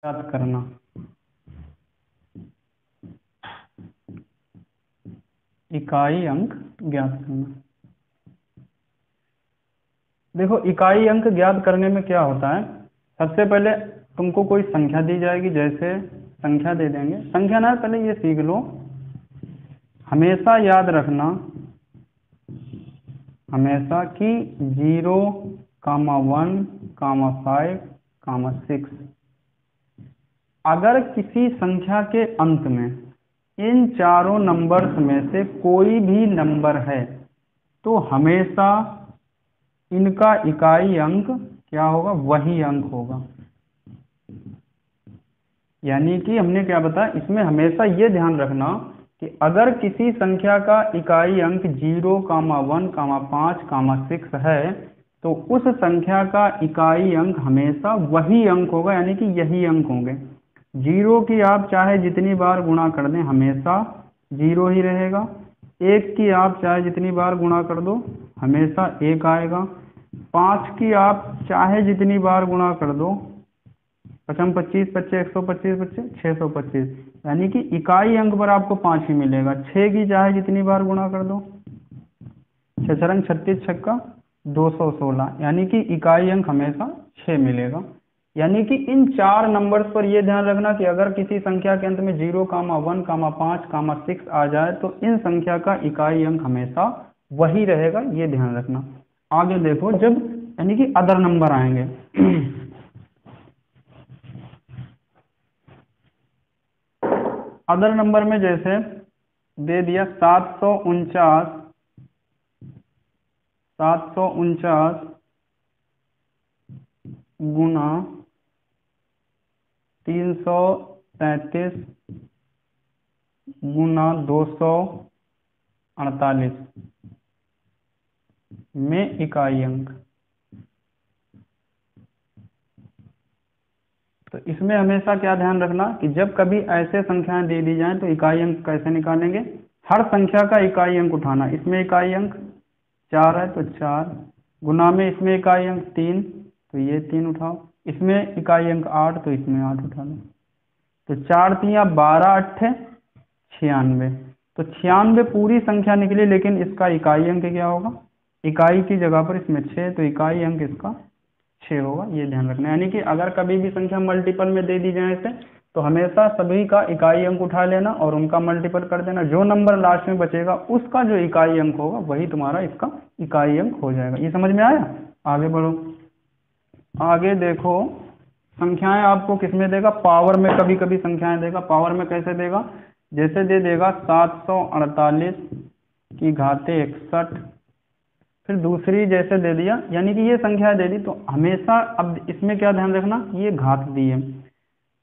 ज्ञात करना। इकाई अंक ज्ञात करना। देखो इकाई अंक ज्ञात करने में क्या होता है, सबसे पहले तुमको कोई संख्या दी जाएगी, जैसे संख्या दे देंगे, संख्या ना पहले ये सीख लो, हमेशा याद रखना हमेशा कि 0, 1, 5, 6 अगर किसी संख्या के अंत में इन चारों नंबर्स में से कोई भी नंबर है तो हमेशा इनका इकाई अंक क्या होगा, वही अंक होगा। यानी कि हमने क्या बताया, इसमें हमेशा ये ध्यान रखना कि अगर किसी संख्या का इकाई अंक 0, 1, 5, 6 है तो उस संख्या का इकाई अंक हमेशा वही अंक होगा, यानी कि यही अंक होंगे। 0 की आप चाहे जितनी बार गुणा कर दें हमेशा 0 ही रहेगा। 1 की आप चाहे जितनी बार गुणा कर दो हमेशा 1 आएगा। 5 की आप चाहे जितनी बार गुणा कर दो, 5 25 25 125 25 625, यानी कि इकाई अंक पर आपको 5 ही मिलेगा। 6 की चाहे जितनी बार गुणा कर दो, 6 छंग 36 छक्का 216, यानी कि इकाई अंक हमेशा 6 मिलेगा। यानी कि इन चार नंबर्स पर यह ध्यान रखना कि अगर किसी संख्या के अंत में 0, 1, 5, 6 आ जाए तो इन संख्या का इकाई अंक हमेशा वही रहेगा, ये ध्यान रखना। आगे देखो, जब यानी कि अदर नंबर आएंगे अदर नंबर में जैसे दे दिया 749 गुना 333 गुना 248 में इकाई अंक। तो इसमें हमेशा क्या ध्यान रखना कि जब कभी ऐसे संख्याएं दे दी जाएं तो इकाई अंक कैसे निकालेंगे, हर संख्या का इकाई अंक उठाना। इसमें इकाई अंक 4 है तो 4 गुना में, इसमें इकाई अंक 3 तो ये 3 उठाओ, इसमें इकाई अंक 8 तो इसमें 8 उठा लो। तो 4 3 12 8 96, तो 96 पूरी संख्या निकली, लेकिन इसका इकाई अंक क्या होगा, इकाई की जगह पर इसमें 6 तो इकाई अंक इसका 6 होगा, ये ध्यान रखना। यानी कि अगर कभी भी संख्या मल्टीपल में दे दी जाए इसे तो हमेशा सभी का इकाई अंक उठा लेना और उनका मल्टीपल कर देना, जो नंबर लास्ट में बचेगा उसका जो इकाई अंक होगा वही तुम्हारा इसका इकाई अंक हो जाएगा। ये समझ में आया? आगे बढ़ो। आगे देखो, संख्याएं आपको किसमें देगा, पावर में कभी कभी संख्याएं देगा। पावर में कैसे देगा, जैसे दे देगा 748 की घाते 61, फिर दूसरी जैसे दे दिया, यानी कि ये संख्या दे दी तो हमेशा, अब इसमें क्या ध्यान रखना, ये घात दी है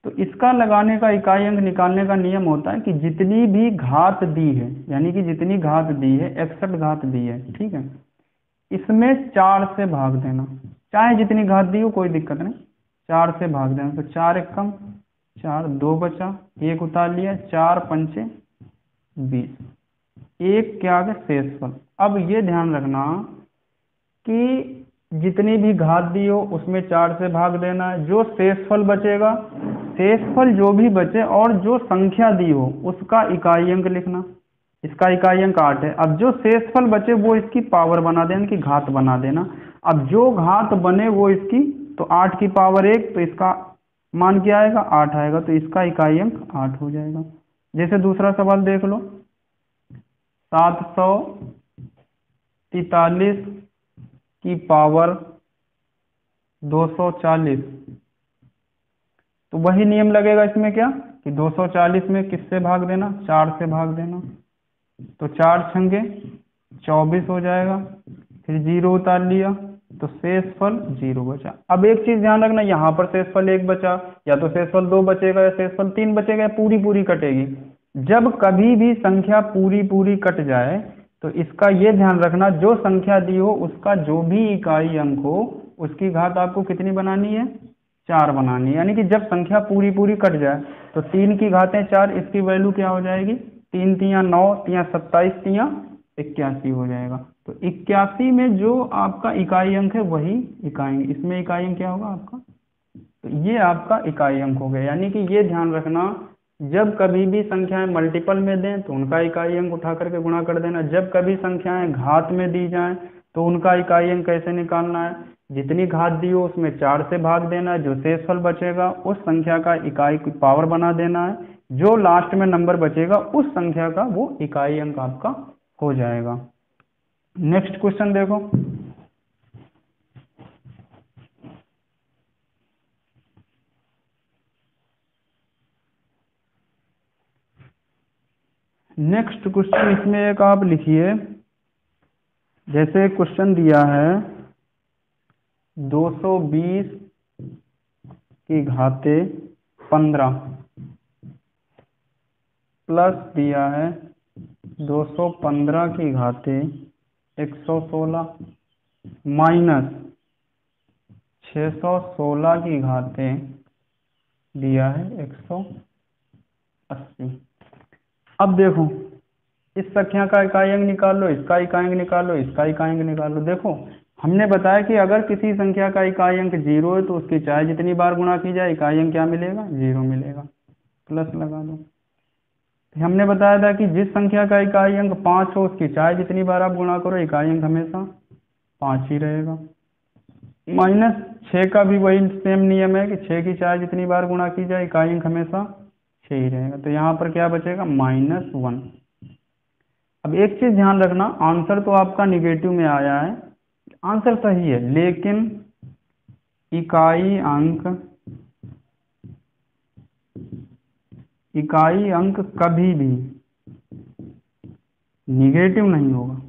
तो इसका लगाने का इकाई अंक निकालने का नियम होता है कि जितनी भी घात दी है, यानी कि जितनी घात दी है 61 घात दी है, ठीक है, इसमें 4 से भाग देना, चाहे जितनी घात दी हो कोई दिक्कत नहीं, 4 से भाग देना। तो 4 एकम 4, 2 बचा, 1 उतार लिया, 4 पंचे 20, 1 क्या आ गया शेषफल। अब ये ध्यान रखना कि जितनी भी घात दी हो उसमें 4 से भाग देना है, जो शेषफल बचेगा, शेषफल जो भी बचे और जो संख्या दी हो उसका इकाई अंक लिखना। इसका इकाई अंक 8 है। अब जो शेषफल बचे वो इसकी पावर बना देना, इनकी घात बना देना। अब जो घात बने वो इसकी, तो 8 की पावर 1 तो इसका मान क्या आएगा, 8 आएगा, तो इसका इकाई अंक 8 हो जाएगा। जैसे दूसरा सवाल देख लो, 743 की पावर 240, तो वही नियम लगेगा इसमें क्या कि 240 में किससे भाग देना, 4 से भाग देना, तो 4 छंगे 24 हो जाएगा, फिर 0 उतार लिया तो शेषफल 0 बचा। अब एक चीज ध्यान रखना, यहाँ पर शेषफल 1 बचा, या तो शेषफल 2 बचेगा या शेषफल 3 बचेगा, या पूरी पूरी कटेगी। जब कभी भी संख्या पूरी पूरी कट जाए तो इसका ये ध्यान रखना, जो संख्या दी हो उसका जो भी इकाई अंक हो उसकी घात आपको कितनी बनानी है, 4 बनानी है। यानी कि जब संख्या पूरी पूरी कट जाए तो 3 की घातें 4, इसकी वैल्यू क्या हो जाएगी, 3 तियां 9, तियां 27, तियां 81 हो जाएगा। तो 81 में जो आपका इकाई अंक है वही इकाई, इसमें इकाई अंक क्या होगा आपका, तो ये आपका इकाई अंक हो गया। यानी कि ये ध्यान रखना, जब कभी भी संख्याएं मल्टीपल में दें तो उनका इकाई अंक उठा करके गुणा कर देना, जब कभी संख्याएं घात में दी जाएं तो उनका इकाई अंक कैसे निकालना है, जितनी घात दी हो उसमें 4 से भाग देना है, जो शेषफल बचेगा उस संख्या का इकाई की पावर बना देना है, जो लास्ट में नंबर बचेगा उस संख्या का वो इकाई अंक आपका हो जाएगा। नेक्स्ट क्वेश्चन देखो, नेक्स्ट क्वेश्चन इसमें एक आप लिखिए, जैसे क्वेश्चन दिया है 220 की घाते 15 प्लस दिया है 215 की घाते 116 माइनस 616 की घाते दिया है 180। अब देखो, इस संख्या का इकाई अंक निकाल लो, इसका इकाई अंक निकाल लो, इसका इकाई अंक निकाल लो। देखो हमने बताया कि अगर किसी संख्या का इकाई अंक 0 है तो उसकी चाहे जितनी बार गुणा की जाए इकाई अंक क्या मिलेगा, 0 मिलेगा। प्लस लगा दो। हमने बताया था कि जिस संख्या का इकाई अंक 5 हो उसकी चाहे जितनी बार आप गुणा करो इकाई अंक हमेशा 5 ही रहेगा। माइनस 6 का भी वही सेम नियम है कि 6 की चाहे जितनी बार गुणा की जाए इकाई अंक हमेशा 6 ही रहेगा। तो यहाँ पर क्या बचेगा, -1। अब एक चीज ध्यान रखना, आंसर तो आपका निगेटिव में आया है, आंसर सही है, लेकिन इकाई अंक कभी भी निगेटिव नहीं होगा।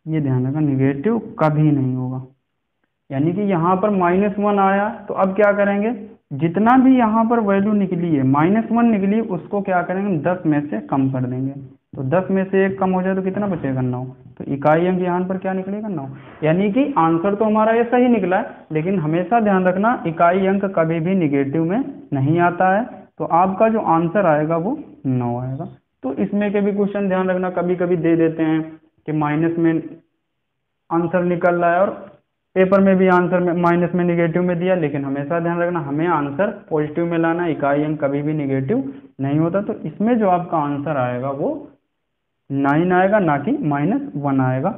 ये ध्यान रखना, निगेटिव कभी नहीं होगा। यानी कि यहाँ पर -1 आया तो अब क्या करेंगे, जितना भी यहाँ पर वैल्यू निकली है -1 निकली, उसको क्या करेंगे 10 में से कम कर देंगे। तो 10 में से 1 कम हो जाए तो कितना बचेगा, 9। तो इकाई अंक यहाँ पर क्या निकलेगा, 9। यानी कि आंसर तो हमारा ये सही निकला है, लेकिन हमेशा ध्यान रखना इकाई अंक कभी भी निगेटिव में नहीं आता है। तो आपका जो आंसर आएगा वो 9 आएगा। तो इसमें के भी क्वेश्चन ध्यान रखना, कभी कभी दे देते हैं कि माइनस में आंसर निकल रहा है और पेपर में भी आंसर में माइनस में निगेटिव में दिया, लेकिन हमेशा ध्यान रखना हमें आंसर पॉजिटिव में लाना, इकाई अंक कभी भी निगेटिव नहीं होता। तो इसमें जो आपका आंसर आएगा वो 9 आएगा, ना कि -1 आएगा।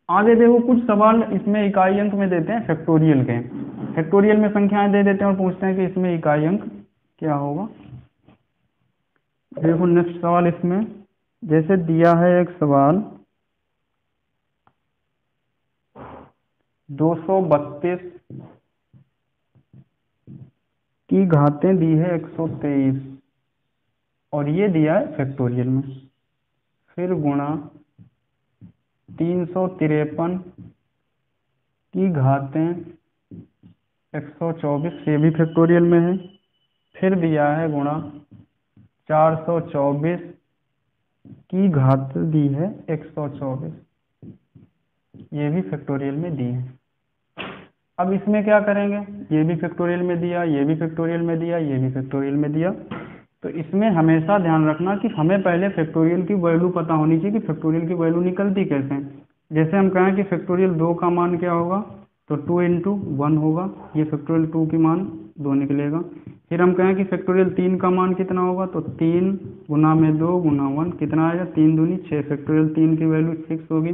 आगे देखो कुछ सवाल इसमें इकाई अंक में देते हैं फैक्टोरियल के, फैक्टोरियल में संख्याएं दे देते हैं और पूछते हैं कि इसमें इकाई अंक क्या होगा। देखो नेक्स्ट सवाल इसमें जैसे दिया है एक सवाल 232 की घातें दी है 123 और ये दिया है फैक्टोरियल में, फिर गुणा 353 की घातें 124, ये भी फैक्टोरियल में है, फिर दिया है गुणा 424 की घात दी है 124, ये भी फैक्टोरियल में दी है। अब इसमें क्या करेंगे, ये भी फैक्टोरियल में दिया, ये भी फैक्टोरियल में दिया, ये भी फैक्टोरियल में दिया। तो इसमें हमेशा ध्यान रखना कि हमें पहले फैक्टोरियल की वैल्यू पता होनी चाहिए कि फैक्टोरियल की वैल्यू निकलती कैसे। जैसे हम कहें कि फैक्टोरियल 2 का मान क्या होगा, तो 2 × 1 होगा, ये फैक्टोरियल 2 की मान 2 निकलेगा। फिर हम कहें कि फैक्टोरियल 3 का मान कितना होगा, तो 3 × 2 × 1 कितना आएगा, 3 दूनी 6, फैक्टोरियल 3 की वैल्यू 6 होगी।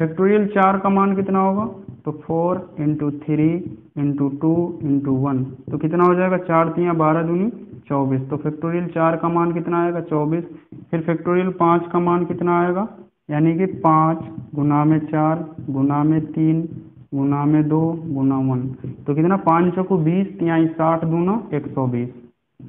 फैक्टोरियल 4 का मान कितना होगा, तो 4 × 3 × 2 × 1, तो कितना हो जाएगा, 4 × 3 12 दूनी 24, तो फैक्टोरियल 4 का मान कितना आएगा, 24। फिर फैक्टोरियल 5 का मान कितना आएगा, यानी कि 5 × 4 × 3 × 2 × 1, तो कितना 5 × 20 × 60 दूना 120,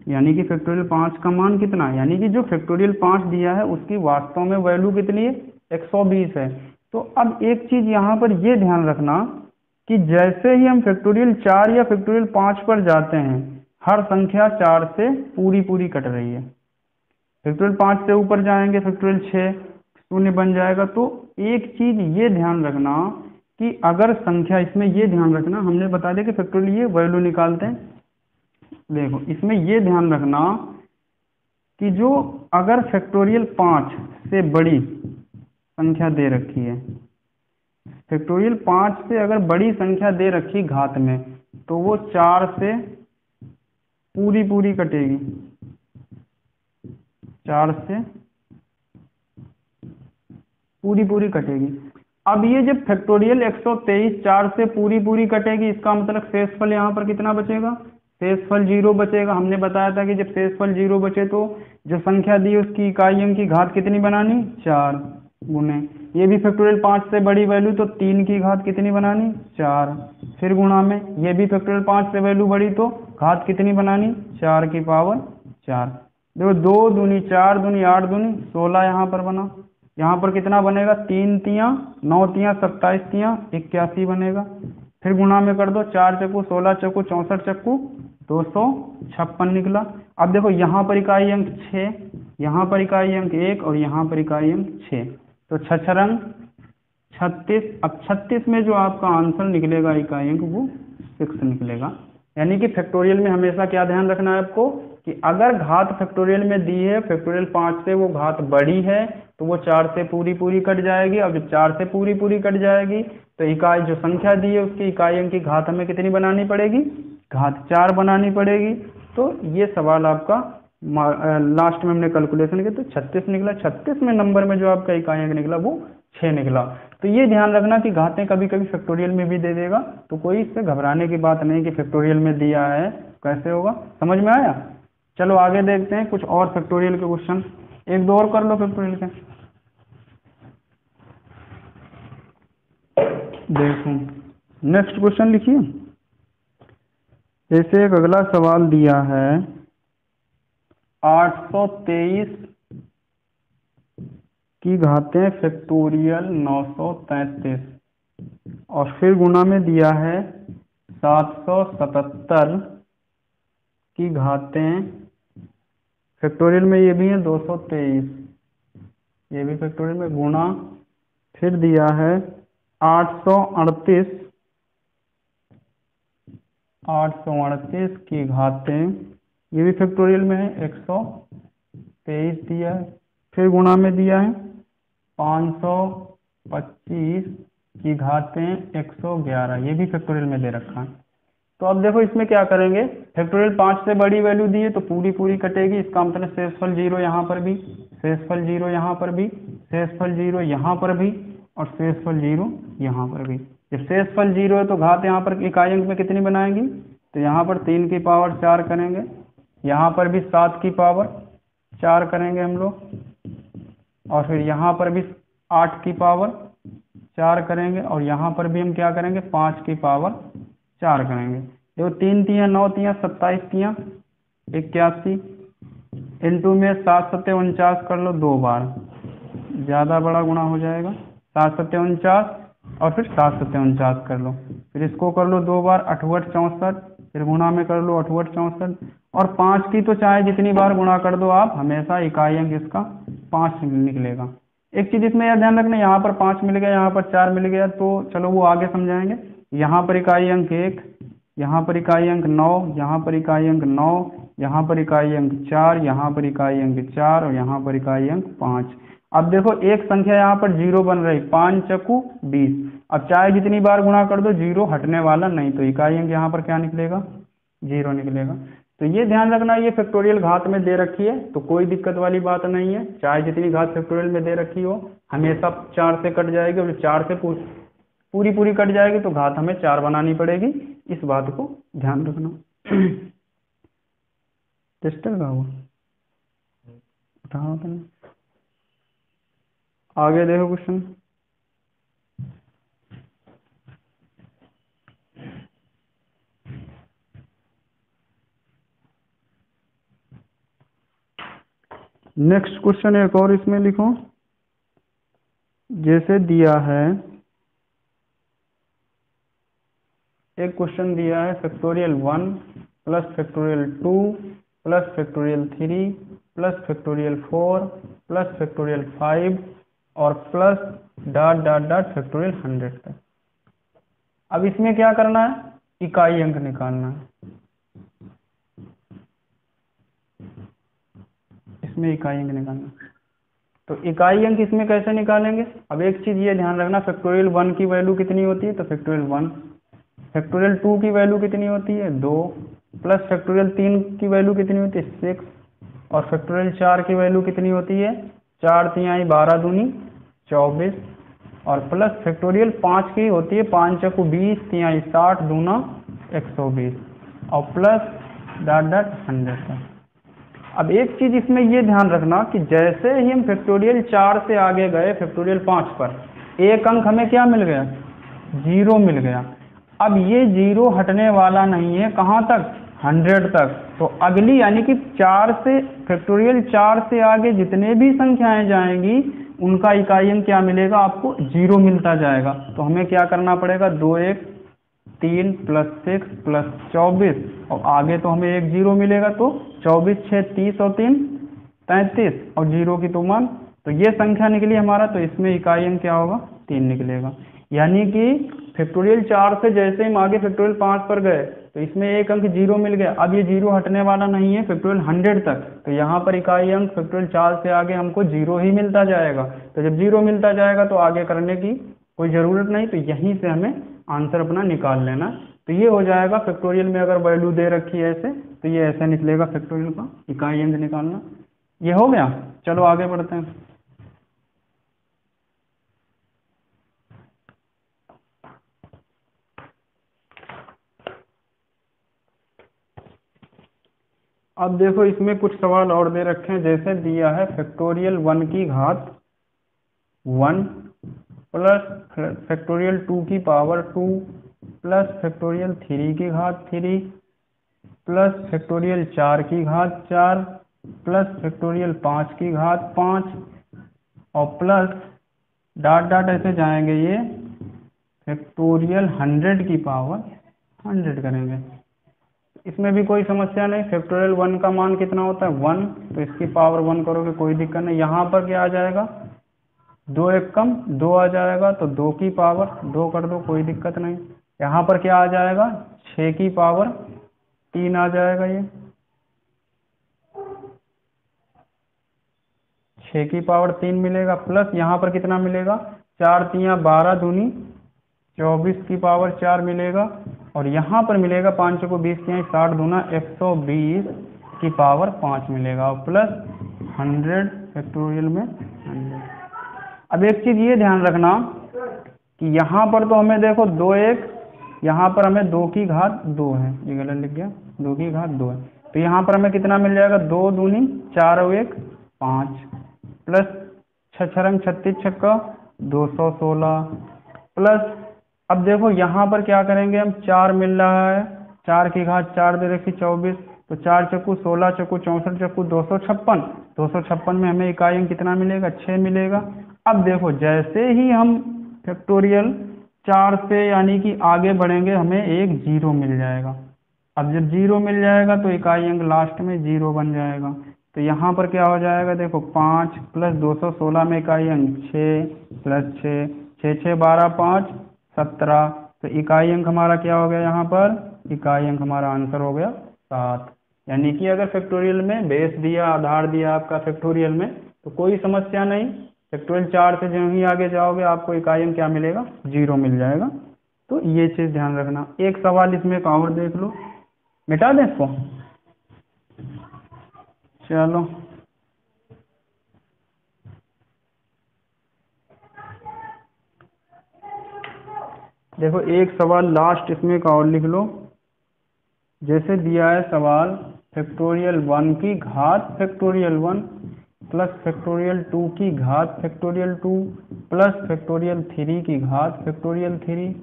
यानी कि फैक्टोरियल 5 का मान कितना, यानी कि जो फैक्टोरियल 5 दिया है उसकी वास्तव में वैल्यू कितनी है, 120 है। तो अब एक चीज यहाँ पर ये ध्यान रखना कि जैसे ही हम फैक्टोरियल 4 या फैक्टोरियल 5 पर जाते हैं, हर संख्या 4 से पूरी पूरी कट रही है। फैक्टोरियल 5 से ऊपर जाएंगे फैक्टोरियल 6 शून्य बन जाएगा। तो एक चीज ये ध्यान रखना कि अगर संख्या, इसमें ये ध्यान रखना, हमने बता दिया कि फैक्टोरियल ये वैल्यू निकालते हैं, देखो इसमें ये ध्यान रखना कि जो अगर फैक्टोरियल 5 से बड़ी संख्या दे रखी है, फैक्टोरियल 5 से अगर बड़ी संख्या दे रखी घात में तो वो 4 से पूरी पूरी कटेगी, 4 से पूरी पूरी कटेगी। अब ये जब फैक्टोरियल 123 4 से पूरी पूरी कटेगी, इसका मतलब शेषफल यहाँ पर कितना बचेगा, शेषफल 0 बचेगा। हमने बताया था कि जब शेषफल 0 बचे तो जो संख्या दी है उसकी इकाई अंक की घात कितनी बनानी, 4 गुने, ये भी फैक्टोरियल 5 से बड़ी वैल्यू तो 3 की घात कितनी बनानी, 4, फिर गुणा में ये भी फैक्टोरियल 5 से वैल्यू बड़ी तो घात कितनी बनानी, 4 की पावर 4। देखो 2 दूनी 4 दूनी 8 दूनी 16 यहाँ पर बना, यहाँ पर कितना बनेगा, 3 तियाँ 9 तियाँ 27 तियाँ 81 बनेगा। फिर गुणा में कर दो, 4 चक्कू 16 चक्कू 64 चक्कू 256 निकला। अब देखो यहाँ पर इकाई अंक 6, यहाँ पर इकाई अंक 1 और यहाँ पर इकाई अंक 6, तो 6 रंग 36। अब 36 में जो आपका आंसर निकलेगा इकाई अंक वो 6 निकलेगा। यानी कि फैक्टोरियल में हमेशा क्या ध्यान रखना है आपको कि अगर घात फैक्टोरियल में दी है, फैक्टोरियल 5 से वो घात बड़ी है तो वो 4 से पूरी पूरी कट जाएगी। अब जब 4 से पूरी पूरी कट जाएगी तो इकाई जो संख्या दी है उसकी इकाई अंक की घात हमें कितनी बनानी पड़ेगी, घात 4 बनानी पड़ेगी। तो ये सवाल आपका लास्ट में हमने कैलकुलेशन किया तो 36 निकला। 36 में नंबर में जो आपका इकाई अंक निकला वो 6 निकला। तो ये ध्यान रखना कि घातें कभी कभी फैक्टोरियल में भी दे देगा, तो कोई इससे घबराने की बात नहीं कि फैक्टोरियल में दिया है कैसे होगा। समझ में आया? चलो आगे देखते हैं कुछ और फैक्टोरियल के क्वेश्चन, एक दो और कर लो फैक्टोरियल के। देखो नेक्स्ट क्वेश्चन लिखिए। जैसे एक अगला सवाल दिया है 823 की घातें फैक्टोरियल 933 और फिर गुणा में दिया है 777 की घातें फैक्टोरियल में, ये भी है 223, ये भी फैक्टोरियल में, गुणा फिर दिया है 838 की घातें, ये भी फैक्टोरियल में है 123 दिया है, फिर गुणा में दिया है 525 की घातें 111, ये भी फैक्टोरियल में दे रखा है। तो अब देखो इसमें क्या करेंगे, फैक्टोरियल 5 से बड़ी वैल्यू दी है तो पूरी पूरी कटेगी, इसका मतलब शेषफल 0 यहाँ पर भी, शेषफल 0 यहाँ पर भी, शेषफल 0 यहाँ पर भी और शेषफल 0 यहाँ पर भी। जब शेषफल 0 है तो घात यहाँ पर इकाई अंक में कितनी बनाएंगी, तो यहाँ पर 3 की पावर 4 करेंगे, यहाँ पर भी 7 की पावर 4 करेंगे हम लोग, और फिर यहाँ पर भी 8 की पावर 4 करेंगे, और यहाँ पर भी हम क्या करेंगे 5 की पावर 4 करेंगे। देखो 3 तियाँ 9 तियाँ 27 तियाँ 81, इंटू में 7 सत्ते 49 कर लो 2 बार, ज़्यादा बड़ा गुणा हो जाएगा, 7 सत्ते 49 और फिर 7 सत्ते 49 कर लो, फिर इसको कर लो 2 बार 8 64, फिर गुणा में कर लो 8 64, और 5 की तो चाहे जितनी बार गुणा कर दो आप, हमेशा इकाई अंक इसका 5 निकलेगा। एक चीज़ इसमें यह ध्यान रखना, यहाँ पर 5 मिल गया, यहाँ पर 4 मिल गया, तो चलो वो आगे समझाएंगे। यहाँ पर इकाई अंक 1, यहाँ पर इकाई अंक 9, यहाँ पर इकाई अंक 9, यहाँ पर इकाई अंक 4, यहाँ पर इकाई अंक 4 और यहाँ पर इकाई अंक 5। अब देखो एक संख्या यहाँ पर 0 बन रही, 5 चक्कू 20, अब चाहे जितनी बार गुणा कर दो 0 हटने वाला नहीं, तो इकाई अंक यहाँ पर क्या निकलेगा, 0 निकलेगा। तो ये ध्यान रखना, ये फैक्टोरियल घात में दे रखी है तो कोई दिक्कत वाली बात नहीं है, चाहे जितनी घात फैक्टोरियल में दे रखी हो हमेशा 4 से कट जाएगी, और 4 से पूरी पूरी कट जाएगी तो घात हमें 4 बनानी पड़ेगी, इस बात को ध्यान रखना। टेस्टर का हुआ उठाओ तो आगे देखो क्वेश्चन। नेक्स्ट क्वेश्चन एक और इसमें लिखो, जैसे दिया है एक क्वेश्चन दिया है factorial 1 plus factorial 2 plus factorial 3 plus factorial 4 plus factorial 5 और plus dot dot dot factorial 100 तक। अब इसमें क्या करना है, इकाई अंक निकालना है, इसमें इकाई अंक निकालना है। तो इकाई अंक इसमें कैसे निकालेंगे? अब एक चीज़ ये ध्यान रखना, फैक्टोरियल 1 की वैल्यू कितनी होती है? तो फैक्टोरियल 1। फैक्टोरियल 2 की वैल्यू कितनी होती है? 2। प्लस फैक्टोरियल 3 की वैल्यू कितनी होती है? 6। और फैक्टोरियल 4 की वैल्यू कितनी होती है? 4 तिहाई 12 दूनी 24। और प्लस फैक्टोरियल 5 की होती है 5 चौको 20 तिहाई 60 दूना 120 और प्लस डॉट डॉट 100 का। अब एक चीज इसमें ये ध्यान रखना कि जैसे ही हम फैक्टोरियल 4 से आगे गए फैक्टोरियल 5 पर, एक अंक हमें क्या मिल गया? 0 मिल गया। अब ये 0 हटने वाला नहीं है, कहाँ तक? 100 तक। तो अगली यानी कि 4 से फैक्टोरियल 4 से आगे जितने भी संख्याएं जाएंगी उनका इकाई अंक क्या मिलेगा? आपको 0 मिलता जाएगा। तो हमें क्या करना पड़ेगा? 2 1 3 प्लस 6 प्लस 24 और आगे तो हमें एक 0 मिलेगा, तो 24 6 30 और 3 33 और 0 की तो मान, तो ये संख्या निकली हमारा। तो इसमें इकाई अंक क्या होगा? 3 निकलेगा। यानी कि फैक्टोरियल 4 से जैसे हम आगे फैक्टोरियल 5 पर गए तो इसमें एक अंक 0 मिल गया। अब ये 0 हटने वाला नहीं है फैक्टोरियल 100 तक, तो यहाँ पर इकाई अंक फैक्टोरियल 4 से आगे हमको 0 ही मिलता जाएगा। तो जब 0 मिलता जाएगा तो आगे करने की कोई ज़रूरत नहीं, तो यहीं से हमें आंसर अपना निकाल लेना। तो ये हो जाएगा फैक्टोरियल में अगर वैल्यू दे रखी है ऐसे, तो ये ऐसे निकलेगा फैक्टोरियल का इकाई अंक निकालना। ये हो गया। चलो आगे बढ़ते हैं। अब देखो इसमें कुछ सवाल और दे रखे हैं, जैसे दिया है फैक्टोरियल 1 की घात 1 प्लस फैक्टोरियल 2 की पावर 2 प्लस फैक्टोरियल 3 की घात 3 प्लस फैक्टोरियल 4 की घात 4 प्लस फैक्टोरियल 5 की घात 5 और प्लस डॉट डॉट ऐसे जाएंगे ये फैक्टोरियल 100 की पावर 100 करेंगे। इसमें भी कोई समस्या नहीं। फैक्टोरियल 1 का मान कितना होता है? 1, तो इसकी पावर 1 करोगे कोई दिक्कत नहीं। यहाँ पर क्या आ जाएगा? 2 एक कम 2 आ जाएगा, तो 2 की पावर 2 कर दो, कोई दिक्कत नहीं। यहाँ पर क्या आ जाएगा? 6 की पावर 3 आ जाएगा। ये 6 की पावर 3 मिलेगा, प्लस यहाँ पर कितना मिलेगा? 4 तिया 12 दूनी 24 की पावर 4 मिलेगा और यहाँ पर मिलेगा 5 को 20 तिया 60 दूना 120 की पावर 5 मिलेगा और प्लस 100 फैक्टोरियल में 100। अब एक चीज़ ये ध्यान रखना कि यहाँ पर तो हमें देखो 2 1, यहाँ पर हमें 2 की घात 2 है, ये गलत लिख गया, 2 की घात 2 है। तो यहाँ पर हमें कितना मिल जाएगा? 2 दूनी 4 और 1 5 प्लस 6 छरंग 36 छक्का 216 प्लस, अब देखो यहाँ पर क्या करेंगे हम? 4 मिल रहा है, 4 की घात 4 दे रखी 24, तो 4 चक्कू 16 चक्कू 64 चक्कू 256, 256 में हमें इकाई अंक कितना मिलेगा? 6 मिलेगा। अब देखो जैसे ही हम फैक्टोरियल 4 से यानी कि आगे बढ़ेंगे हमें एक 0 मिल जाएगा। अब जब 0 मिल जाएगा तो इकाई अंक लास्ट में 0 बन जाएगा। तो यहाँ पर क्या हो जाएगा? देखो 5 प्लस 216 में इकाई अंक 6 प्लस 6 6 6 12 5 17, तो इकाई अंक हमारा क्या हो गया? यहाँ पर इकाई अंक हमारा आंसर हो गया 7। यानी कि अगर फैक्टोरियल में बेस दिया, आधार दिया आपका फैक्टोरियल में, तो कोई समस्या नहीं। फैक्टोरियल 4 से जो ही आगे जाओगे आपको इकाई अंक क्या मिलेगा? 0 मिल जाएगा। तो ये चीज़ ध्यान रखना। एक सवाल इसमें एक और देख लो, मिटा दें इसको। चलो देखो एक सवाल लास्ट इसमें एक और लिख लो, जैसे दिया है सवाल फैक्टोरियल 1 की घात फैक्टोरियल 1 प्लस फैक्टोरियल 2 की घात फैक्टोरियल 2 प्लस फैक्टोरियल 3 की घात फैक्टोरियल 3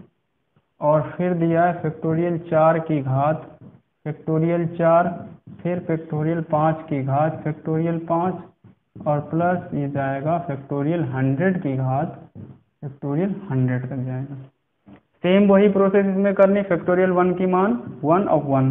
और फिर दिया है फैक्टोरियल 4 की घात फैक्टोरियल 4 फिर फैक्टोरियल 5 की घात फैक्टोरियल 5 और प्लस ये जाएगा फैक्टोरियल 100 की घात फैक्टोरियल 100 तक जाएगा। सेम वही प्रोसेस इसमें करनी। फैक्टोरियल 1 की मान 1 और 1,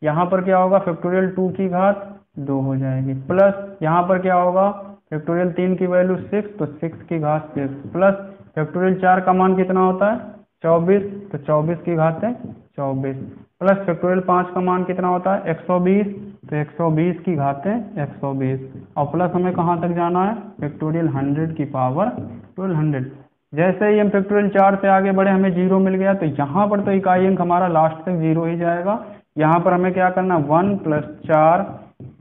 यहाँ पर क्या होगा? फैक्टोरियल 2 की घात 2 हो जाएगी, प्लस यहाँ पर क्या होगा? फैक्टोरियल 3 की वैल्यू 6, तो 6 की घात 6 प्लस फैक्टोरियल 4 का मान कितना होता है? 24, तो 24 की घात है 24 प्लस फैक्टोरियल 5 का मान कितना होता है? 120, तो 120 की घातें 120, और प्लस हमें कहाँ तक जाना है, फैक्टोरियल 100 की पावर 1200। जैसे ही हम फैक्टोरियल 4 से आगे बढ़े हमें 0 मिल गया, तो यहाँ पर तो इकाई अंक हमारा लास्ट तक 0 ही जाएगा। यहाँ पर हमें क्या करना, 1 + 4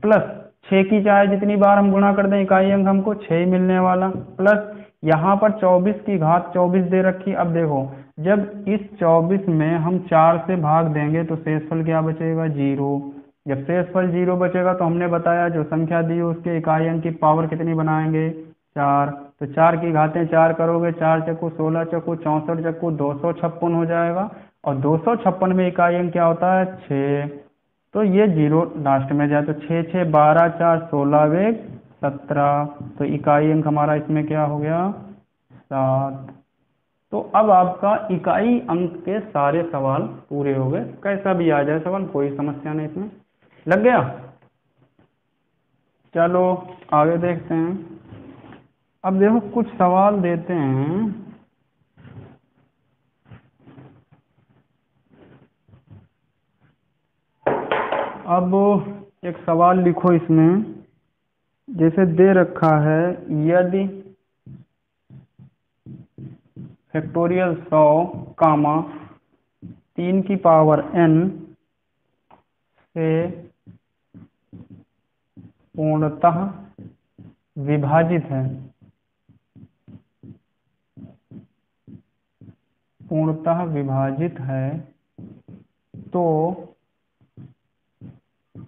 प्लस 6 की चाहे जितनी बार हम गुणा कर दें इकाई अंक हमको 6 ही मिलने वाला, प्लस यहाँ पर 24 की घात 24 दे रखी। अब देखो जब इस 24 में हम 4 से भाग देंगे तो शेषफल क्या बचेगा, 0। जब शेषफल 0 बचेगा तो हमने बताया जो संख्या दी है उसके इकाई अंक की पावर कितनी बनाएंगे, 4। तो 4 की घातें 4 करोगे, 4 चक्कू 16 चक्कू 64 चक्कू 256 हो जाएगा, और 256 में इकाई अंक क्या होता है, 6। तो ये 0 लास्ट में जाए तो 6 6 12 4 16 1 17, तो इकाई अंक हमारा इसमें क्या हो गया, 7। तो अब आपका इकाई अंक के सारे सवाल पूरे हो गए, कैसा भी आ जाए सवाल कोई समस्या नहीं, इसमें लग गया। चलो आगे देखते हैं। अब देखो कुछ सवाल देते हैं, अब एक सवाल लिखो इसमें, जैसे दे रखा है यदि फैक्टोरियल 100 कामा 3 की पावर n से पूर्णतः विभाजित है, पूर्णतः विभाजित है, तो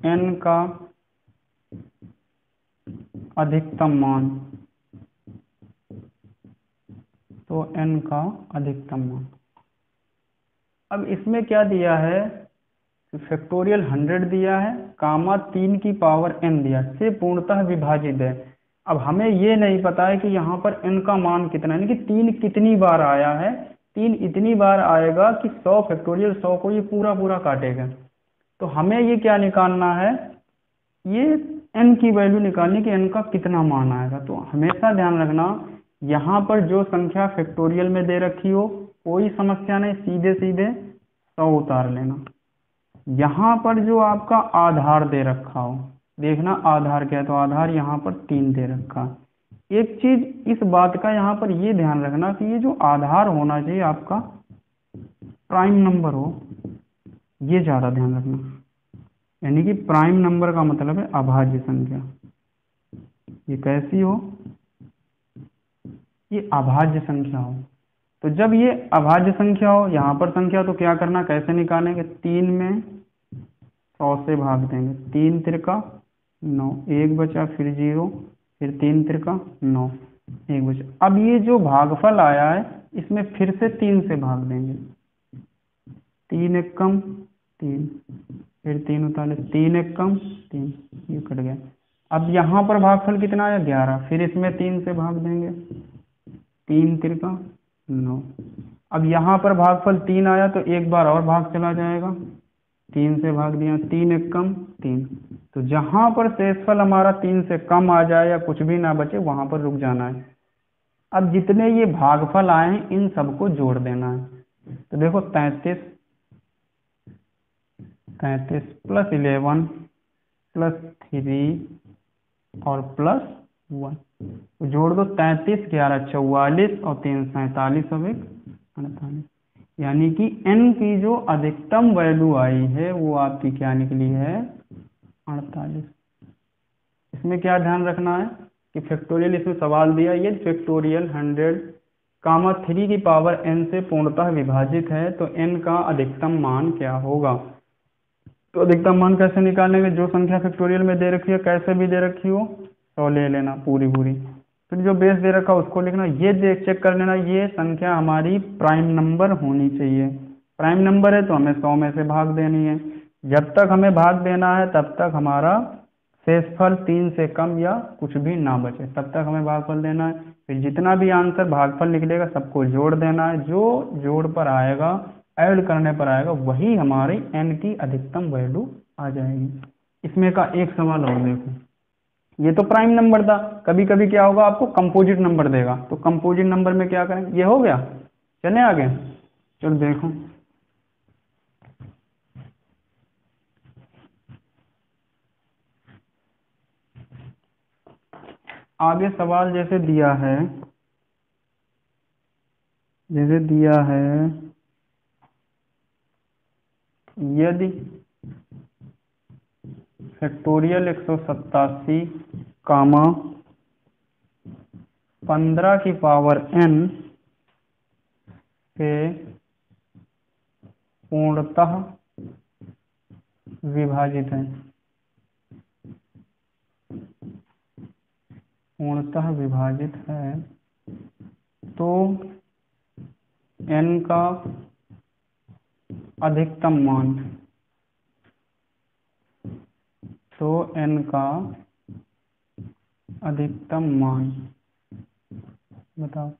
n का अधिकतम मान, तो n का अधिकतम मान। अब इसमें क्या दिया है, फैक्टोरियल 100 दिया है, कामा 3 की पावर n दिया से पूर्णतः विभाजित है। अब हमें ये नहीं पता है कि यहाँ पर n का मान कितना है, यानी कि 3 कितनी बार आया है। 3 इतनी बार आएगा कि 100 फैक्टोरियल 100 को ये पूरा पूरा काटेगा। तो हमें ये क्या निकालना है, ये n की वैल्यू निकालनी कि n का कितना मान आएगा। तो हमेशा ध्यान रखना यहाँ पर जो संख्या फैक्टोरियल में दे रखी हो कोई समस्या नहीं, सीधे सीधे 100 उतार लेना। यहाँ पर जो आपका आधार दे रखा हो, देखना आधार क्या है, तो आधार यहाँ पर 3 दे रखा है। एक चीज इस बात का यहाँ पर ये ध्यान रखना कि ये जो आधार होना चाहिए आपका प्राइम नंबर हो, ये ज्यादा ध्यान रखना। यानी कि प्राइम नंबर का मतलब है अभाज्य संख्या। ये कैसी हो, ये अभाज्य संख्या हो। तो जब ये अभाज्य संख्या हो, यहाँ पर संख्या, तो क्या करना, कैसे निकालेंगे, 3 में 100 से भाग देंगे, 3 त्रिका 9, 1 बचा, फिर 0, फिर 3 त्रिका 9, 1 बचा। अब ये जो भागफल आया है इसमें फिर से 3 से भाग देंगे, 3 एकम 3, फिर 3 उतारे, 3 एकम 3, ये कट गया। अब यहाँ पर भागफल कितना आया, 11, फिर इसमें 3 से भाग देंगे, 3 त्रिका 9। अब यहाँ पर भागफल 3 आया तो एक बार और भाग चला जाएगा, 3 से भाग दिया, 3 एकम 3। तो जहां पर शेषफल हमारा 3 से कम आ जाए या कुछ भी ना बचे वहां पर रुक जाना है। अब जितने ये भागफल आए हैं इन सबको जोड़ देना है। तो देखो 33 प्लस 11 प्लस 3 और प्लस 1, तो जोड़ दो, 33 11 44 और 3 47 और 1 48। यानी कि n की जो अधिकतम वैल्यू आई है वो आपकी क्या निकली है, 48। इसमें क्या ध्यान रखना है कि फैक्टोरियल, इसमें सवाल दिया ये फैक्टोरियल 100 कामा 3 की पावर n से पूर्णतः विभाजित है, तो n का अधिकतम मान क्या होगा। तो अधिकतम मान कैसे निकालेंगे, जो संख्या फैक्टोरियल में दे रखी है कैसे भी दे रखी हो 100 ले लेना पूरी पूरी, फिर जो बेस दे रखा उसको लिखना। ये चेक कर लेना ये संख्या हमारी प्राइम नंबर होनी चाहिए। प्राइम नंबर है तो हमें 100 में से भाग देनी है। जब तक हमें भाग देना है तब तक हमारा शेषफल 3 से कम या कुछ भी ना बचे, तब तक हमें भागफल देना है। फिर जितना भी आंसर भागफल निकलेगा सबको जोड़ देना है, जो जोड़ पर आएगा, ऐड करने पर आएगा, वही हमारी n की अधिकतम वैल्यू आ जाएगी। इसमें का एक सवाल और देखो, ये तो प्राइम नंबर था, कभी कभी क्या होगा आपको कंपोजिट नंबर देगा, तो कंपोजिट नंबर में क्या करें, ये हो गया। चले आगे, चलो देखो आगे सवाल जैसे दिया है, यदि फैक्टोरियल 187 कामा 15 की पावर n से पूर्णतः विभाजित है, तो n का अधिकतम मान, बताओ।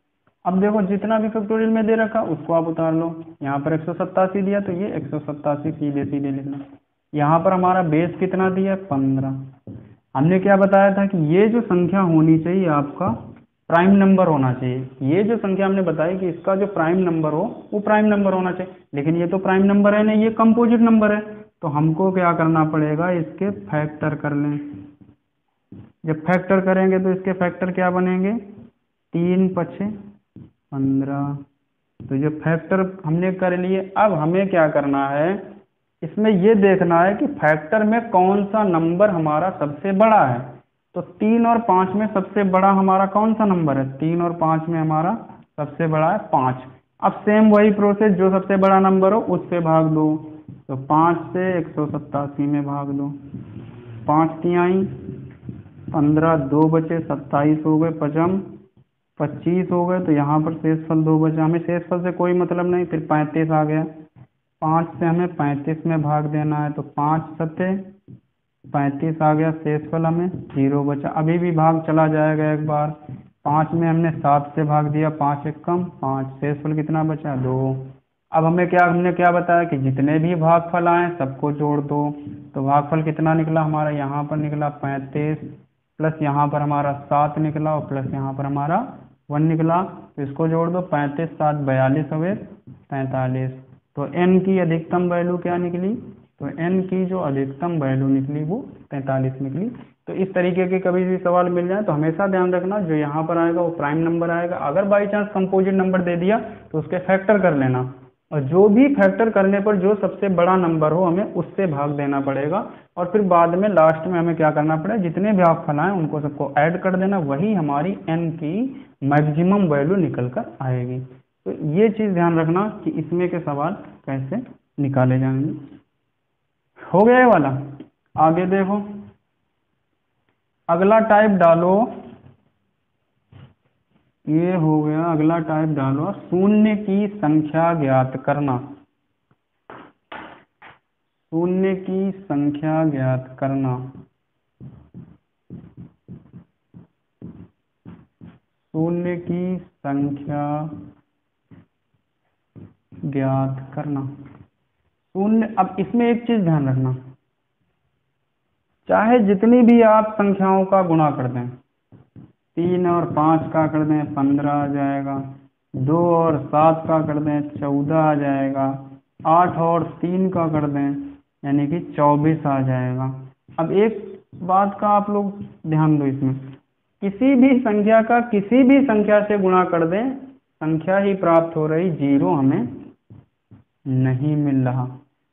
अब देखो जितना भी फैक्टोरियल में दे रखा उसको आप उतार लो। यहाँ पर 187 दिया तो ये 187 सीधे सीधे लिखना। यहाँ पर हमारा बेस कितना दिया, 15। हमने क्या बताया था कि ये जो संख्या होनी चाहिए आपका प्राइम नंबर होना चाहिए। ये जो संख्या हमने बताई कि इसका जो प्राइम नंबर हो वो प्राइम नंबर होना चाहिए, लेकिन ये तो प्राइम नंबर है नहीं, ये कंपोजिट नंबर है। तो हमको क्या करना पड़ेगा, इसके फैक्टर कर लें। जब फैक्टर करेंगे तो इसके फैक्टर क्या बनेंगे, 3 पछे 15। तो जो फैक्टर हमने कर लिए, अब हमें क्या करना है, इसमें ये देखना है कि फैक्टर में कौन सा नंबर हमारा सबसे बड़ा है। तो 3 और 5 में सबसे बड़ा हमारा कौन सा नंबर है, 3 और 5 में हमारा सबसे बड़ा है 5। अब सेम वही प्रोसेस, जो सबसे बड़ा नंबर हो उससे भाग दो। तो 5 से 187 में भाग दो, 5 तिहाई 15, 2 बचे 27 हो गए, पचम 25 हो गए। तो यहाँ पर शेषफल 2 बचा, हमें शेषफल से कोई मतलब नहीं, फिर 35 आ गया। 5 से हमें 35 में भाग देना है, तो 5 सत्ते 35 आ गया, शेषफल हमें 0 बचा। अभी भी भाग चला जाएगा एक बार। 5 में हमने 7 से भाग दिया, 5 एक कम 5, शेषफल कितना बचा, 2। अब हमने क्या बताया कि जितने भी भागफल आए सबको जोड़ दो। तो भागफल कितना निकला हमारा, यहाँ पर निकला 35, प्लस यहाँ पर हमारा 7 निकला, और प्लस यहाँ पर हमारा 1 निकला। तो इसको जोड़ दो, 35 7 42 हुए 45। तो n की अधिकतम वैल्यू क्या निकली, तो n की जो अधिकतम वैल्यू निकली वो 43 निकली। तो इस तरीके के कभी भी सवाल मिल जाए तो हमेशा ध्यान रखना, जो यहाँ पर आएगा वो प्राइम नंबर आएगा। अगर बाई चांस कंपोजिट नंबर दे दिया तो उसके फैक्टर कर लेना, और जो भी फैक्टर करने पर जो सबसे बड़ा नंबर हो हमें उससे भाग देना पड़ेगा। और फिर बाद में लास्ट में हमें क्या करना पड़ेगा, जितने भी भागफल आए उनको सबको ऐड कर देना, वही हमारी n की मैक्सिमम वैल्यू निकल कर आएगी। तो ये चीज़ ध्यान रखना कि इसमें के सवाल कैसे निकाले जाएंगे। हो गया ये वाला। आगे देखो, अगला टाइप डालो, ये हो गया। अगला टाइप डालो, शून्य की संख्या ज्ञात करना। शून्य की संख्या ज्ञात करना। शून्य की संख्या ज्ञात करना। शून्य, अब इसमें एक चीज ध्यान रखना, चाहे जितनी भी आप संख्याओं का गुणा कर दें, 3 और 5 का कर दें 15 आ जाएगा, 2 और 7 का कर दें 14 आ जाएगा, 8 और 3 का कर दें यानी कि 24 आ जाएगा। अब एक बात का आप लोग ध्यान दो, इसमें किसी भी संख्या का किसी भी संख्या से गुणा कर दें, संख्या ही प्राप्त हो रही, जीरो हमें नहीं मिल रहा।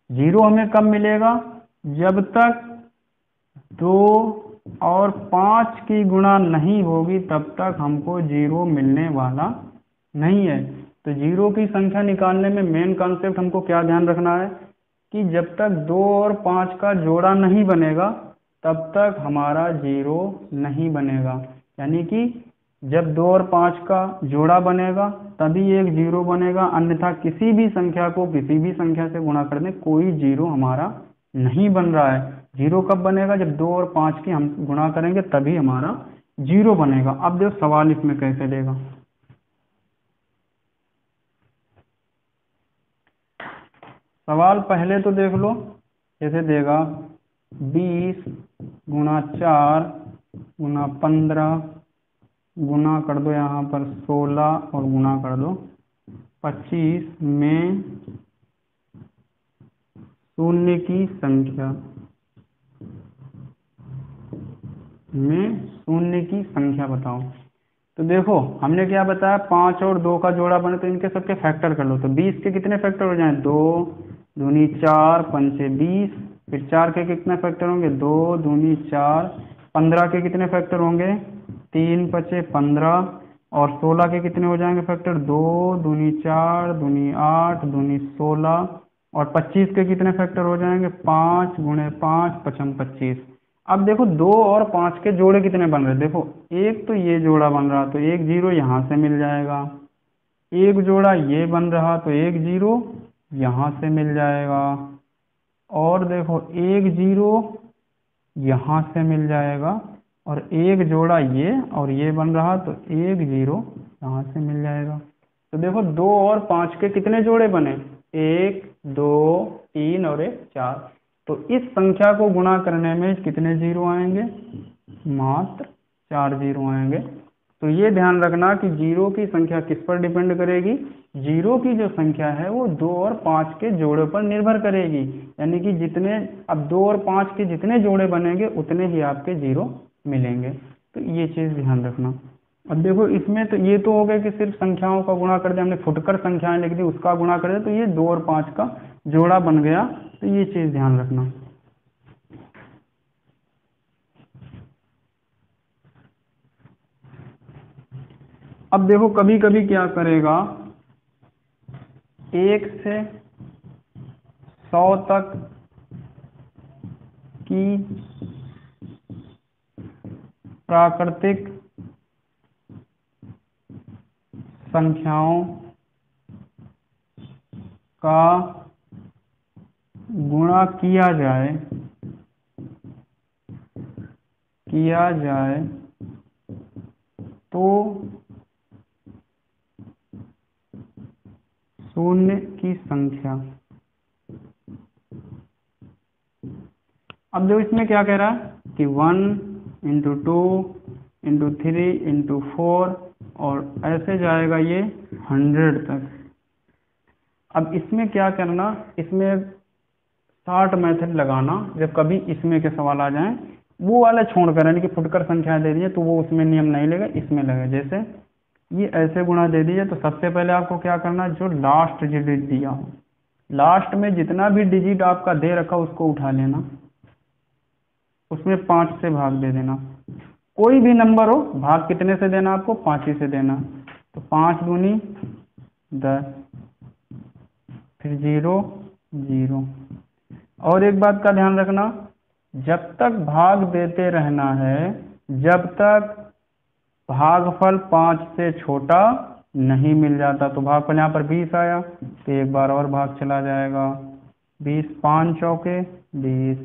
जीरो हमें कब मिलेगा, जब तक 2 और 5 की गुणा नहीं होगी तब तक हमको जीरो मिलने वाला नहीं है। तो जीरो की संख्या निकालने में मेन कॉन्सेप्ट हमको क्या ध्यान रखना है कि जब तक 2 और 5 का जोड़ा नहीं बनेगा तब तक हमारा जीरो नहीं बनेगा। यानी कि जब 2 और 5 का जोड़ा बनेगा तभी एक जीरो बनेगा, अन्यथा किसी भी संख्या को किसी भी संख्या से गुणा कर दें कोई जीरो हमारा नहीं बन रहा है। जीरो कब बनेगा, जब 2 और 5 की हम गुणा करेंगे तभी हमारा जीरो बनेगा। अब देखो सवाल इसमें कैसे देगा। सवाल पहले तो देख लो, कैसे देगा, 20 गुणा 4 गुणा 15 गुणा कर दो यहाँ पर 16 और गुणा कर दो 25 में शून्य की संख्या में शून्य की संख्या बताओ। तो देखो हमने क्या बताया, 5 और 2 का जोड़ा बने तो इनके सबके फैक्टर कर लो। तो 20 के कितने फैक्टर हो जाए, 2 दूनी 4 पंचे 20, फिर 4 के कितने फैक्टर होंगे, 2 दूनी 4, 15 के कितने फैक्टर होंगे, 3 पचे 15, और 16 के कितने हो जाएंगे फैक्टर, 2 दूनी 4 दूनी 8 दूनी 16, और 25 के कितने फैक्टर हो जाएंगे, 5 गुणे 5 पचम 25। अब देखो 2 और 5 के जोड़े कितने बन रहे, देखो एक तो ये जोड़ा बन रहा तो एक जीरो यहाँ से मिल जाएगा, एक जोड़ा ये बन रहा तो एक जीरो यहाँ से मिल जाएगा, और देखो एक जीरो यहाँ से मिल जाएगा, और एक जोड़ा ये और ये बन रहा तो एक जीरो यहाँ से मिल जाएगा। तो देखो 2 और 5 के कितने जोड़े बने, 1 2 3 और 1 4। तो इस संख्या को गुणा करने में कितने जीरो आएंगे, मात्र 4 जीरो आएंगे। तो ये ध्यान रखना कि जीरो की संख्या किस पर डिपेंड करेगी, जीरो की जो संख्या है वो 2 और 5 के जोड़े पर निर्भर करेगी, यानी कि जितने अब 2 और 5 के जितने जोड़े बनेंगे उतने ही आपके जीरो मिलेंगे। तो ये चीज़ ध्यान रखना। अब देखो इसमें तो ये तो हो गया कि सिर्फ संख्याओं का गुणा कर दिया, हमने फुटकर संख्याएं लिख दी उसका गुणा कर दिया, तो ये 2 और 5 का जोड़ा बन गया। तो ये चीज़ ध्यान रखना। अब देखो कभी कभी क्या करेगा, 1 से 100 तक की प्राकृतिक संख्याओं का गुणा किया जाए तो शून्य की संख्या। अब देखो इसमें क्या कह रहा है कि 1 इंटू 2 इंटू 3 इंटू 4 और ऐसे जाएगा ये 100 तक। अब इसमें क्या करना, इसमें शार्ट मेथड लगाना, जब कभी इसमें के सवाल आ जाएं वो वाला छोड़कर, यानी कि फुटकर संख्या दे दिए तो वो उसमें नियम नहीं लेगा, इसमें लगे। जैसे ये ऐसे गुणा दे दीजिए तो सबसे पहले आपको क्या करना, जो लास्ट डिजिट दिया हो, लास्ट में जितना भी डिजिट आपका दे रखा उसको उठा लेना, उसमें 5 से भाग दे देना। कोई भी नंबर हो भाग कितने से देना, आपको 5 ही से देना। तो 5 दूनी 10, फिर 0 0। और एक बात का ध्यान रखना, जब तक भाग देते रहना है, जब तक भागफल 5 से छोटा नहीं मिल जाता। तो भागफल यहाँ पर 20 आया तो एक बार और भाग चला जाएगा, 20 5 चौके 20।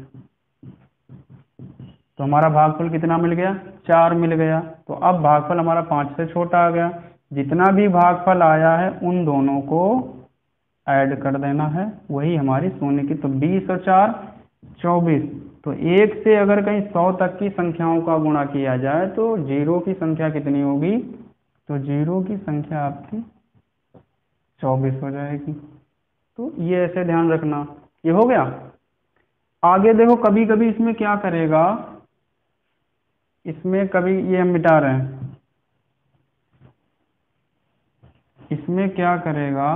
तो हमारा भागफल कितना मिल गया, 4 मिल गया। तो अब भागफल हमारा 5 से छोटा आ गया। जितना भी भागफल आया है उन दोनों को ऐड कर देना है, वही हमारी शून्य की। तो 20 और 4 24। तो 1 से अगर कहीं 100 तक की संख्याओं का गुणा किया जाए तो जीरो की संख्या कितनी होगी, तो जीरो की संख्या आपकी 24 हो जाएगी। तो ये ऐसे ध्यान रखना। ये हो गया। आगे देखो कभी कभी इसमें क्या करेगा, इसमें कभी ये हम मिटा रहे हैं, इसमें क्या करेगा,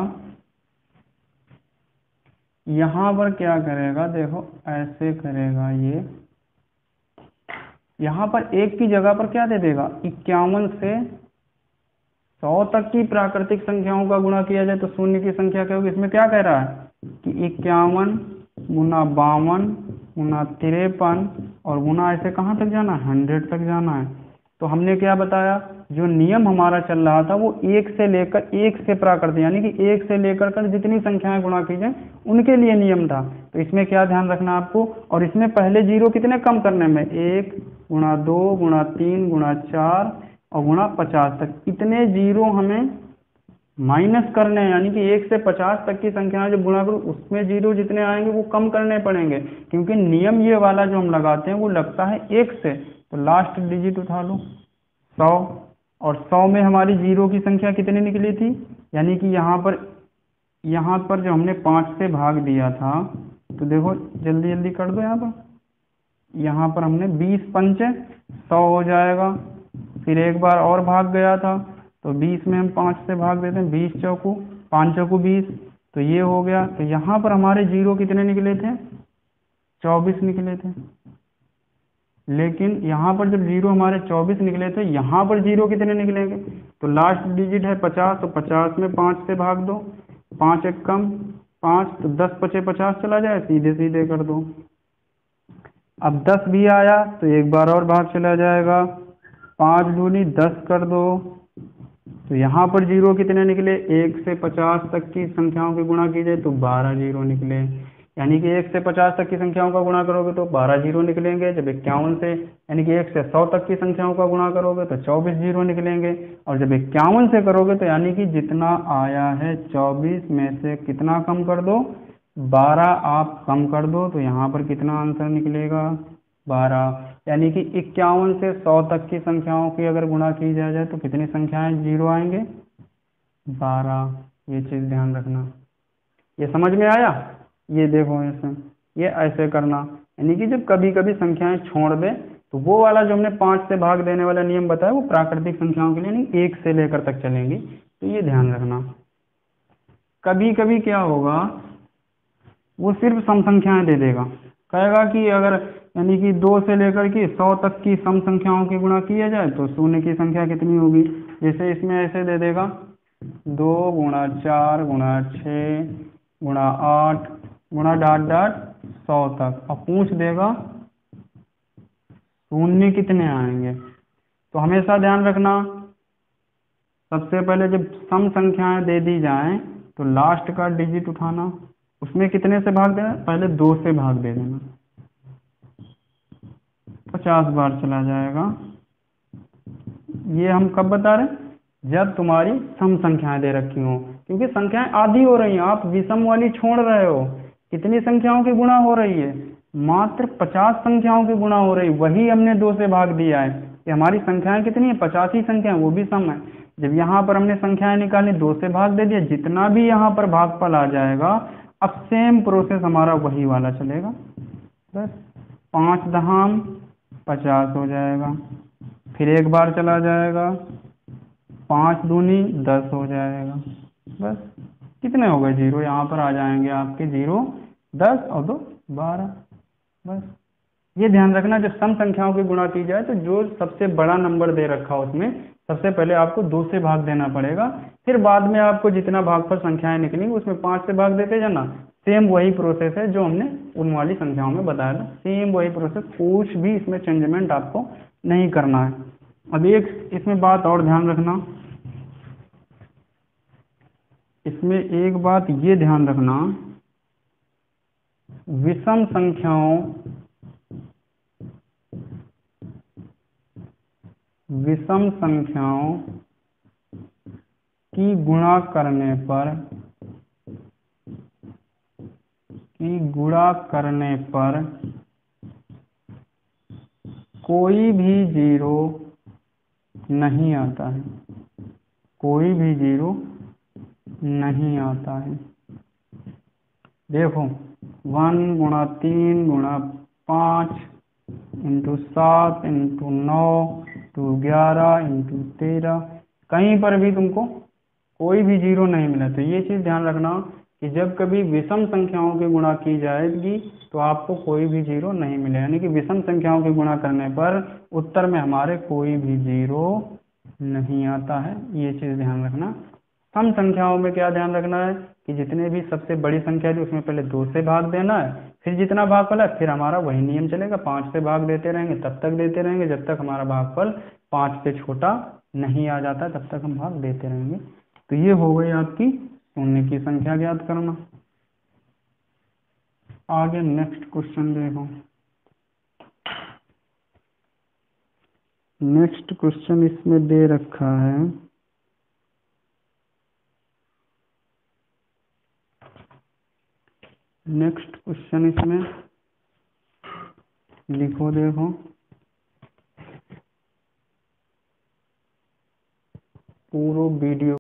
यहाँ पर क्या करेगा, देखो ऐसे करेगा, ये यहाँ पर 1 की जगह पर क्या दे देगा, 51 से 100 तक की प्राकृतिक संख्याओं का गुणा किया जाए तो शून्य की संख्या क्या होगी। इसमें क्या कह रहा है कि 51 गुना 52 गुना 53 और गुना ऐसे कहाँ तक जाना है, 100 तक जाना है। तो हमने क्या बताया, जो नियम हमारा चल रहा था वो 1 से लेकर 1 से प्राकृतिक, यानी कि 1 से लेकर कर जितनी संख्याएं गुणा की जाए उनके लिए नियम था। तो इसमें क्या ध्यान रखना आपको, और इसमें पहले जीरो कितने कम करने में, 1 गुणा 2 गुणा 3 गुणा 4 और गुणा 50 तक, इतने जीरो हमें माइनस करने हैं, यानी कि 1 से 50 तक की संख्या जब गुणा करो उसमें जीरो जितने आएंगे वो कम करने पड़ेंगे, क्योंकि नियम ये वाला जो हम लगाते हैं वो लगता है 1 से। तो लास्ट डिजिट उठा लो 100, और 100 में हमारी जीरो की संख्या कितनी निकली थी, यानी कि यहाँ पर जो हमने 5 से भाग दिया था, तो देखो जल्दी जल्दी कर दो यहाँ पर, यहाँ पर हमने 20 पंचे 100 हो जाएगा। फिर एक बार और भाग गया था तो 20 में हम 5 से भाग देते हैं, 20 चौकू 5 चौकू 20, तो ये हो गया। तो यहाँ पर हमारे जीरो कितने निकले थे? 24 निकले थे। लेकिन यहाँ पर जब जीरो हमारे 24 निकले थे, यहाँ पर जीरो कितने निकलेंगे? तो लास्ट डिजिट है 50, तो 50 में 5 से भाग दो, 5 एक कम 5, तो 10 पचे 50 चला जाए, सीधे सीधे कर दो। अब 10 भी आया तो एक बार और भाग चला जाएगा, 5 दूनी 10 कर दो। तो यहाँ पर जीरो कितने निकले? 1 से 50 तक की संख्याओं की गुणा की जाए तो 12 जीरो निकले। यानी कि 1 से 50 तक की संख्याओं का गुणा करोगे तो 12 जीरो निकलेंगे। जब 51 से यानी कि 1 से 100 तक की संख्याओं का गुणा करोगे तो 24 जीरो निकलेंगे। और जब 51 से करोगे तो यानी कि जितना आया है 24 में से कितना कम कर दो? 12 आप कम कर दो, तो यहाँ पर कितना आंसर निकलेगा? 12। यानी कि 51 से 100 तक की संख्याओं की अगर गुणा की जाए तो कितनी संख्याएं जीरो आएंगे? 12। ये चीज़ ध्यान रखना। ये समझ में आया? ये देखो ऐसे, ये ऐसे करना। यानी कि जब कभी कभी संख्याएं छोड़ दे तो वो वाला जो हमने 5 से भाग देने वाला नियम बताया वो प्राकृतिक संख्याओं के लिए नहीं, 1 से लेकर तक चलेंगी। तो ये ध्यान रखना। कभी कभी क्या होगा, वो सिर्फ सम संख्याएं दे देगा, कहेगा कि अगर यानी कि 2 से लेकर के 100 तक की सम संख्याओं की गुणा किया जाए तो शून्य की संख्या कितनी होगी? जैसे इसमें ऐसे दे देगा 2 गुणा 4 गुणा 6 गुणा 8 गुणा डॉट डॉट 100 तक। अब पूछ देगा शून्य कितने आएंगे। तो हमेशा ध्यान रखना, सबसे पहले जब सम संख्याएं दे दी जाएं तो लास्ट का डिजिट उठाना, उसमें कितने से भाग देना? पहले 2 से भाग दे देना, 50 बार चला जाएगा। ये हम कब बता रहे हैं? जब तुम्हारी सम संख्याएं दे रखी हो, क्योंकि संख्याएं आधी हो रही हैं, आप विषम वाली छोड़ रहे हो। कितनी संख्याओं की गुणा हो रही है? मात्र 50 संख्याओं की गुणा हो रही, वही हमने 2 से भाग दिया है। कि हमारी संख्याएं कितनी है? 50 ही संख्याएं, वो भी सम है। जब यहाँ पर हमने संख्याएं निकाली, 2 से भाग दे दिया, जितना भी यहाँ पर भागफल आ जाएगा, अब सेम प्रोसेस हमारा वही वाला चलेगा। बस 5 दहाम 50 हो जाएगा। फिर एक बार चला जाएगा, 5 दूनी 10 हो जाएगा। बस कितने हो गए? जीरो यहाँ पर आ जाएंगे आपके, 0 10 और 2 12। बस ये ध्यान रखना, जब सम संख्याओं की गुणा की जाए तो जो सबसे बड़ा नंबर दे रखा हो उसमें सबसे पहले आपको 2 से भाग देना पड़ेगा। फिर बाद में आपको जितना भागफल संख्याएं निकलेंगी उसमें 5 से भाग देते जाना। सेम वही प्रोसेस है जो हमने उन वाली संख्याओं में बताया था, सेम वही प्रोसेस, कुछ भी इसमें चेंजमेंट आपको नहीं करना है। अब एक इसमें बात और ध्यान रखना, इसमें एक बात ये ध्यान रखना, विषम संख्याओं की गुणा करने पर कोई भी जीरो नहीं आता है, कोई भी जीरो नहीं आता है। देखो 1 गुणा 3 गुणा 5 इंटू 7 इंटू 9 इंटू 11 इंटू 13, कहीं पर भी तुमको कोई भी जीरो नहीं मिला। तो ये चीज़ ध्यान रखना कि जब कभी विषम संख्याओं की गुणा की जाएगी तो आपको कोई भी जीरो नहीं मिले, यानी कि विषम संख्याओं की गुणा करने पर उत्तर में हमारे कोई भी जीरो नहीं आता है। ये चीज़ ध्यान रखना। सम संख्याओं में क्या ध्यान रखना है कि जितने भी सबसे बड़ी संख्या थी उसमें पहले 2 से भाग देना है, फिर जितना भागफल है फिर हमारा वही नियम चलेगा, 5 से भाग देते रहेंगे, तब तक देते रहेंगे जब तक हमारा भागफल 5 से छोटा नहीं आ जाता, तब तक हम भाग देते रहेंगे। तो ये हो गई आपकी शून्य की संख्या ज्ञात करना। आगे नेक्स्ट क्वेश्चन देखो। नेक्स्ट क्वेश्चन इसमें दे रखा है, नेक्स्ट क्वेश्चन इसमें लिखो, देखो पूरा वीडियो